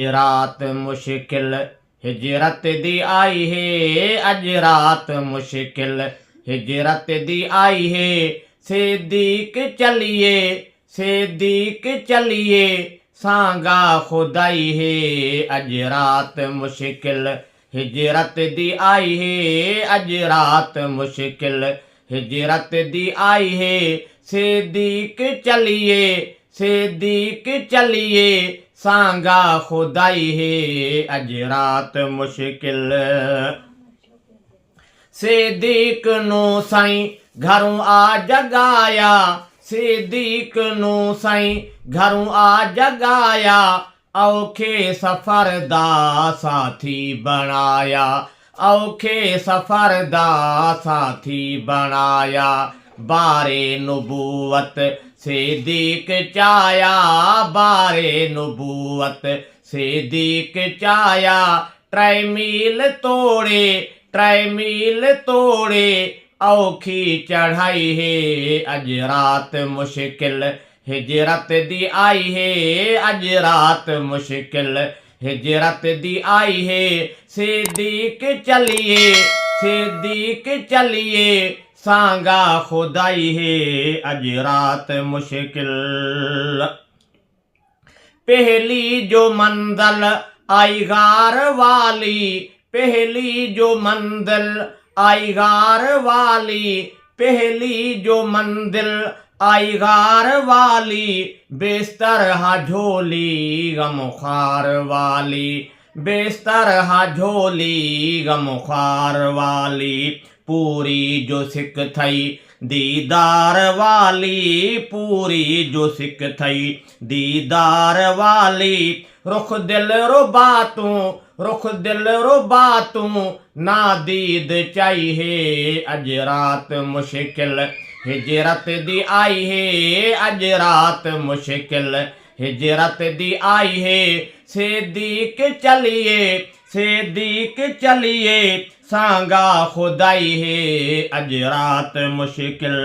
रात मुश्किल हिजरत दी आई है, अज रात मुश्किल हिजरत दी आई है। सिद्दीक चलिए सिद्दीक चलिए, सांगा खुदाई है। अज रात मुश्किल हिजरत दी आई है, अज रात मुश्किल हिजरत दी आई है। सिद्दीक चलिए सिद्दीक चलिए, सांगा खुदाई है। अज रात मुश्किल सिद्दीक नू साईं घरों आ जगाया, सिद्दीक नू साईं घरों आ जगाया। औखे सफर दा साथी बनाया, औखे सफर दा साथी बनाया। बारे नबूवत सिद्दीक चाया, बारे नबूवत सिद्दीक चाया। त्रै मील तोड़े औखी चढ़ाई है। अज रात मुश्किल हिजरत दी आई है, अज रात मुश्किल हिजरत दी आई है। सिद्दीक चलिए सांगा खुदाई है। अज रात मुश्किल पहली जो मंजिल आई गार वाली, पहली जो मंजिल आई गार वाली। पहली जो मंजिल आई गार वाली, बेस्तर हा झोली गमखार वाली, बेस्तर हा झोली गमखार वाली। पूरी जो सिख थई दीदार वाली, पूरी जो सिख थई दीदार वाली। रुख दिल रुबा तू ना दीद चाहिए। अज रात मुश्किल हिजरत दी आई है, अज रात मुश्किल हिजरत दी आई है। सिद्दीक चलिए सांगा खुदाई है। अज रात मुश्किल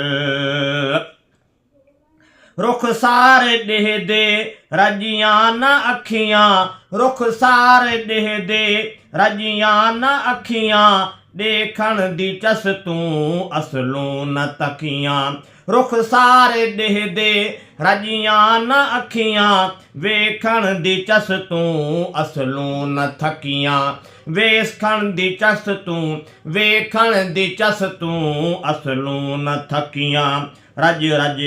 रुखसार देह दे रजियां न अखियां, रुखसार देह दे रजियां न अखियां। देखण दी चस तू असलों न तकियां, रुखसार देह दे रजियां न अखियां। वेखण दी चस तू असलों न थकियां, वेखण दी चस तू वेखण दी चस तू असलों न थकियां। रज रज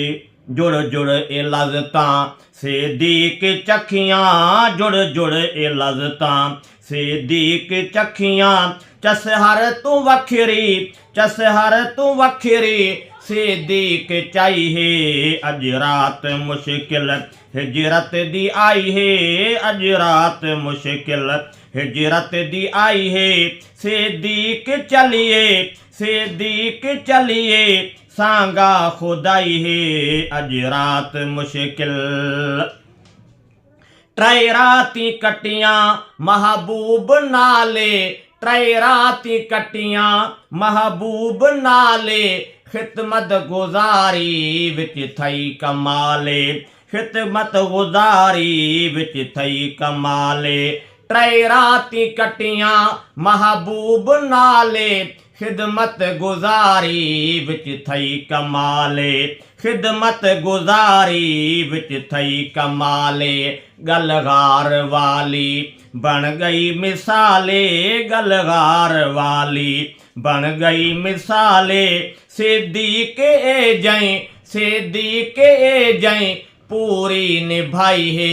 जुड़ जुड़ ए लज़तां सिद्दीक चखियां, जुड़ जुड़ ए लज़तां सिद्दीक चखियां। चस हर तू वखरी, चस हर तू वखरी सिद्दीक चाहिए। अज रात मुश्किल हिजरत दी आई है, अज रात मुश्किल हिजरत दी आई है। सिद्दीक चलिए सांगा खुदाई है। अज रात मुश्किल त्रै राती कटियां महबूब नाले, त्रै राती कटियां महबूब नाले। खिदमत गुजारी विच थई कमाले, खिदमत गुजारी विच थई कमाले। त्रै राती कटियां महबूब नाले, खिदमत गुजारी विच थई कमाले, खिदमत गुजारी विच थई कमाले। गलगार वाली बन गई मिसाले, गलगार वाली बन गई मिसाले। सिद्दीक ए जई पूरी निभाई है।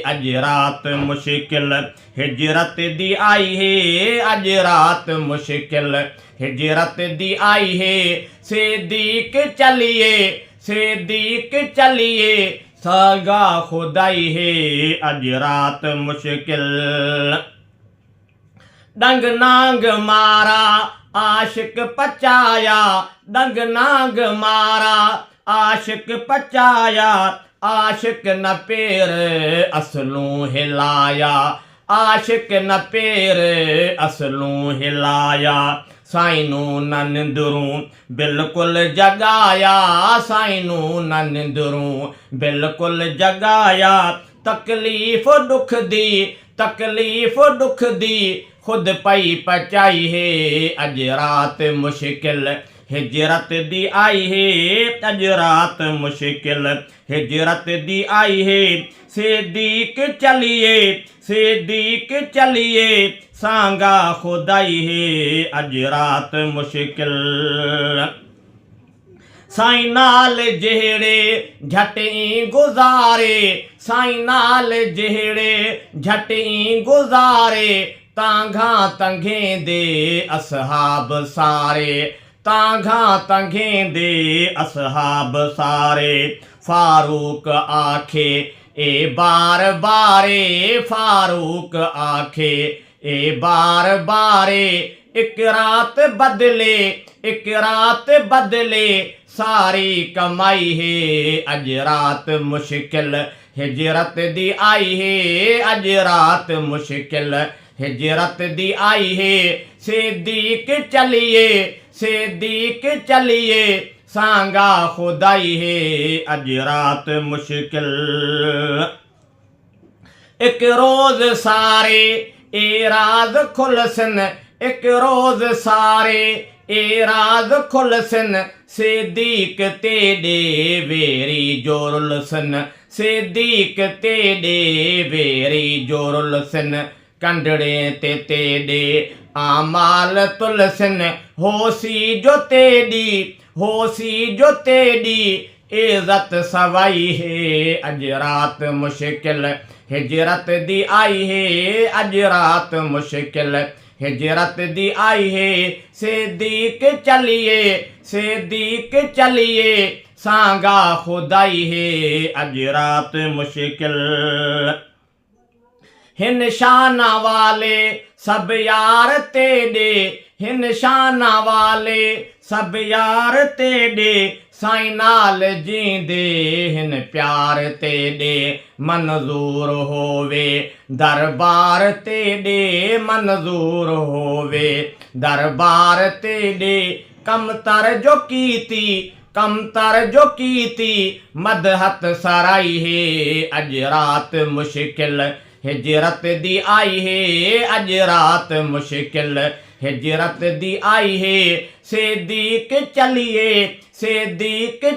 अज रात मुश्किल हिजरत दी आई है, अज रात मुश्किल हिजरत दी आई है। सिद्दीक चलिए सांगा खुदाई है। अज रात मुश्किल डंग नांग मारा आशिक पचाया, डंग नांग मारा आशिक पचाया। आशिक न पैर असलों हिलाया, आशिक न पैर असलों हिलाया। साइनू न निंदरूं बिल्कुल जगाया, साइनू न निंदरूं बिल्कुल जगाया। तकलीफ तकलीफ़ दुख दी खुद पई पचाई है अज रात मुश्किल हिजरत दी आई है अज रात मुश्किल हिजरत दी आई है सिद्दीक चलिए सांगा खुदाई है अज रात मुश्किल साईं नाल जेड़े झटई गुज़ारे साईं नाल जेड़े झटई गुज़ारे तांघा तंघें दे असहाब सारे तांघा तंघें दे असहाब सारे फारूक आखे ए बार बारे फारूक आखे ए बार बारे एक रात बदले सारी कमाई है अज रात मुश्किल हिजरत दी आई है अज रात मुश्किल हिजरत दी आई है सिद्दीक चलिए सांगा खुदाई है अज रात मुश्किल एक रोज सारे एराज खुलसन एक रोज सारे एराज खुलसन सिद्दीक तेडे वेरी जोरुलसन सिद्दीक तेडे वेरी जोरुलसन कंडड़े ते तेडे आमाल तुलसन होसी जो तेडी इज्जत सवाई है अज रात मुश्किल हिजरत दी आई है अज रात मुश्किल हिजरत दी आई है सिद्दीक चलिए सांगा खुदाई है अज रात मुश्किल हिन शाना वाले सब यार तेडे हिन शाना वाले सब यार तेडे साईं नाल जींदे हिन प्यार तेडे मंजूर होवे दरबार तेडे मंजूर होवे दरबार तेडे कमतर जो कीती मदहत सराई है अज रात मुश्किल हिजरत दी आई है अज रात मुश्किल हिजरत दी आई है सिद्दीक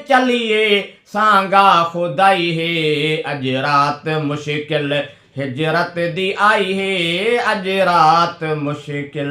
चलिए सांगा खुदाई है अज रात मुश्किल हिजरत दी आई है अज रात मुश्किल।